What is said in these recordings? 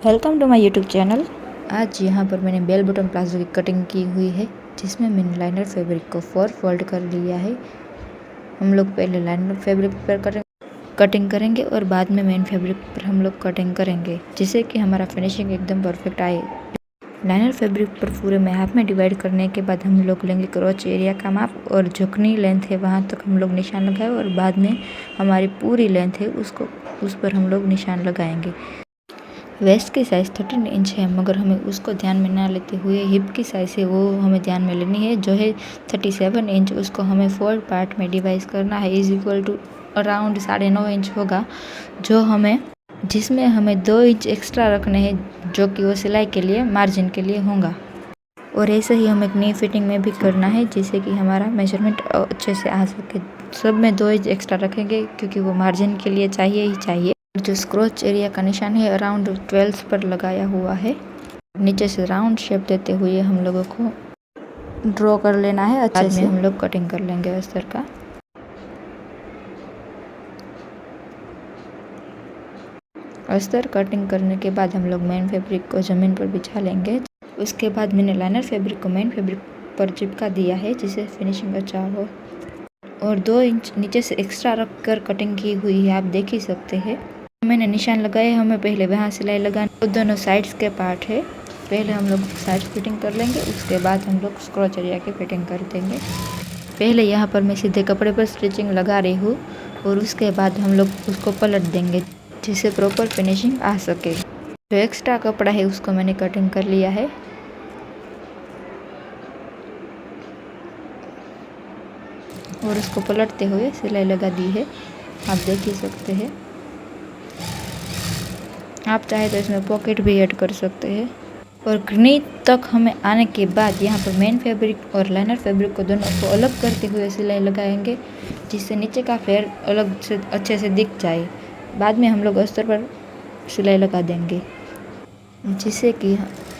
Welcome to my YouTube channel. आज यहाँ पर मैंने बेल बटन प्लाजो की कटिंग की हुई है, जिसमें मैंने लाइनर फैब्रिक को 4 फोल्ड कर लिया है। हम लोग पहले लाइनर फैब्रिक पर कटिंग करेंगे और बाद में मेन फैब्रिक पर हम लोग कटिंग करेंगे, जिससे कि हमारा फिनिशिंग एकदम परफेक्ट आए। लाइनर फैब्रिक पर पूरे में हाफ में डिवाइड करने के बाद हम लोग लेंगे क्रॉच एरिया का माप और जितनी लेंथ है वहाँ तक हम लोग निशान लगाए और बाद में हमारी पूरी लेंथ है उस पर हम लोग निशान लगाएंगे। वेस्ट की साइज़ 13 इंच है, मगर हमें उसको ध्यान में ना लेते हुए हिप की साइज़ है वो हमें ध्यान में लेनी है, जो है 37 इंच। उसको हमें 4 पार्ट में डिवाइड करना है, is equal to around 9.5 inch होगा, जिसमें हमें 2 इंच एक्स्ट्रा रखने हैं, जो कि वो सिलाई के लिए मार्जिन के लिए होगा। और ऐसे ही हमें नी फिटिंग में भी करना है, जिससे कि हमारा मेजरमेंट अच्छे से आ सके। सब में 2 इंच एक्स्ट्रा रखेंगे क्योंकि वो मार्जिन के लिए चाहिए ही चाहिए। जो स्क्रोच एरिया का निशान है अराउंड 12 पर लगाया हुआ है। नीचे से राउंड शेप देते हुए हम लोगों को ड्रॉ कर लेना है अच्छे से। हम लोग कटिंग कर लेंगे अस्तर का। अस्तर कटिंग करने के बाद हम लोग मेन फैब्रिक को ज़मीन पर बिछा लेंगे। उसके बाद मैंने लाइनर फैब्रिक को मेन फैब्रिक पर चिपका दिया है, जिससे फिनिशिंग अच्छा हो। और 2 इंच नीचे से एक्स्ट्रा रख कर कटिंग की हुई है, आप देख ही सकते हैं। मैंने निशान लगाए, हमें पहले वहाँ सिलाई लगाना। दोनों साइड्स के पार्ट है, पहले हम लोग साइड फिटिंग कर लेंगे, उसके बाद हम लोग स्क्रोच एरिया की फिटिंग कर देंगे। पहले यहाँ पर मैं सीधे कपड़े पर स्टिचिंग लगा रही हूँ और उसके बाद हम लोग उसको पलट देंगे, जिससे प्रॉपर फिनिशिंग आ सके। जो एक्स्ट्रा कपड़ा है उसको मैंने कटिंग कर लिया है और उसको पलटते हुए सिलाई लगा दी है, आप देख ही सकते हैं। आप चाहे तो इसमें पॉकेट भी ऐड कर सकते हैं। और नी तक हमें आने के बाद यहाँ पर मेन फैब्रिक और लाइनर फैब्रिक को दोनों को अलग करते हुए सिलाई लगाएंगे, जिससे नीचे का फेर अलग से अच्छे से दिख जाए। बाद में हम लोग अस्तर पर सिलाई लगा देंगे, जिससे कि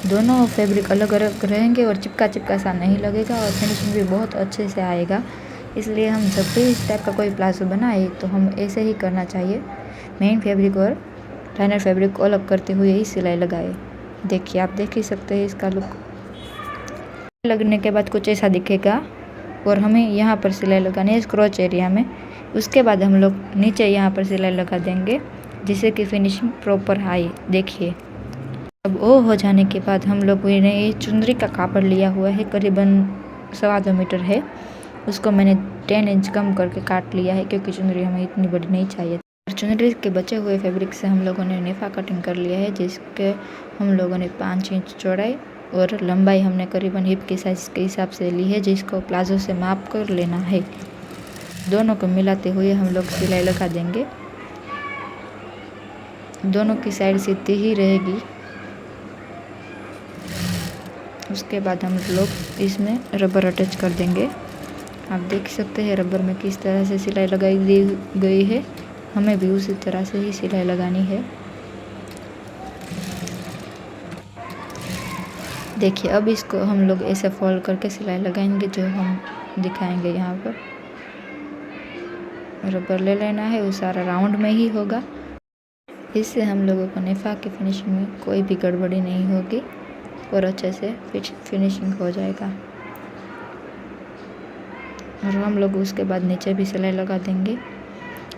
दोनों फैब्रिक अलग अलग रहेंगे और चिपका सा नहीं लगेगा और फिनिशिंग भी बहुत अच्छे से आएगा। इसलिए हम जब भी इस टाइप का कोई प्लाजो बनाए तो हम ऐसे ही करना चाहिए, मेन फैब्रिक और लाइनर फैब्रिक को अलग करते हुए ही सिलाई लगाए। देखिए, आप देख ही सकते हैं इसका लुक। लगने के बाद कुछ ऐसा दिखेगा और हमें यहाँ पर सिलाई लगानी है स्क्रोच एरिया में। उसके बाद हम लोग नीचे यहाँ पर सिलाई लगा देंगे, जिससे कि फिनिशिंग प्रॉपर आए। देखिए, अब वो हो जाने के बाद हम लोग ने चुंदरी का कापड़ लिया हुआ है, करीबन 2.25 मीटर है। उसको मैंने 10 इंच कम करके काट लिया है, क्योंकि चुंदरी हमें इतनी बड़ी नहीं चाहिए। चुनरी के बचे हुए फैब्रिक से हम लोगों ने नेफा कटिंग कर लिया है, जिसके हम लोगों ने 5 इंच चौड़ाई और लंबाई हमने करीबन हिप की साइज़ के हिसाब से ली है, जिसको प्लाजो से माप कर लेना है। दोनों को मिलाते हुए हम लोग सिलाई लगा देंगे। दोनों की साइड सीधी ही रहेगी। उसके बाद हम लोग इसमें रबर अटैच कर देंगे। आप देख सकते हैं रबर में किस तरह से सिलाई लगाई दी गई है। हमें भी उसी तरह से ही सिलाई लगानी है। देखिए, अब इसको हम लोग ऐसे फोल्ड करके सिलाई लगाएंगे, जो हम दिखाएंगे। यहाँ पर रबर ले लेना है, वो सारा राउंड में ही होगा। इससे हम लोगों को नेफा की फिनिशिंग में कोई भी गड़बड़ी नहीं होगी और अच्छे से फिनिशिंग हो जाएगा। और हम लोग उसके बाद नीचे भी सिलाई लगा देंगे।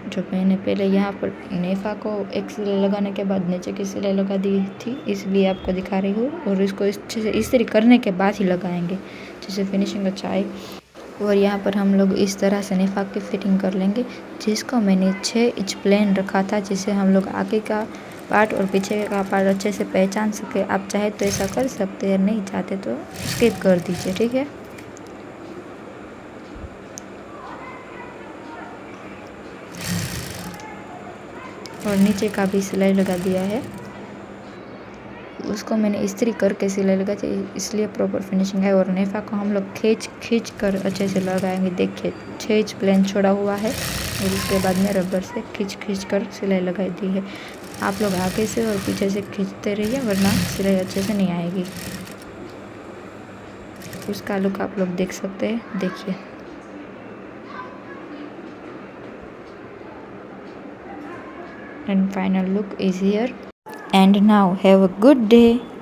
जो मैंने पहले यहाँ पर नेफा को एक सिलाई लगाने के बाद नीचे की सिलाई लगा दी थी, इसलिए आपको दिखा रही हूँ। और इसको अच्छे से इस्त्री करने के बाद ही लगाएंगे, जिससे फिनिशिंग अच्छा आए। और यहाँ पर हम लोग इस तरह से नेफा की फिटिंग कर लेंगे, जिसको मैंने 6 इंच प्लेन रखा था, जिससे हम लोग आगे का पार्ट और पीछे का पार्ट अच्छे से पहचान सके। आप चाहे तो ऐसा कर सकते हैं, नहीं चाहते तो स्किप कर दीजिए, ठीक है। और नीचे का भी सिलाई लगा दिया है। उसको मैंने इस्त्री करके सिलाई लगाई थी, इसलिए प्रॉपर फिनिशिंग है। और नेफा को हम लोग खींच कर अच्छे से लगाएंगे। देखिए, 6 इंच प्लेन छोड़ा हुआ है और उसके बाद में रबर से खींच कर सिलाई लगाई दी है। आप लोग आगे से और पीछे से खींचते रहिए, वरना सिलाई अच्छे से नहीं आएगी। उसका लुक आप लोग देख सकते हैं। देखिए, and final look is here. And now have a good day.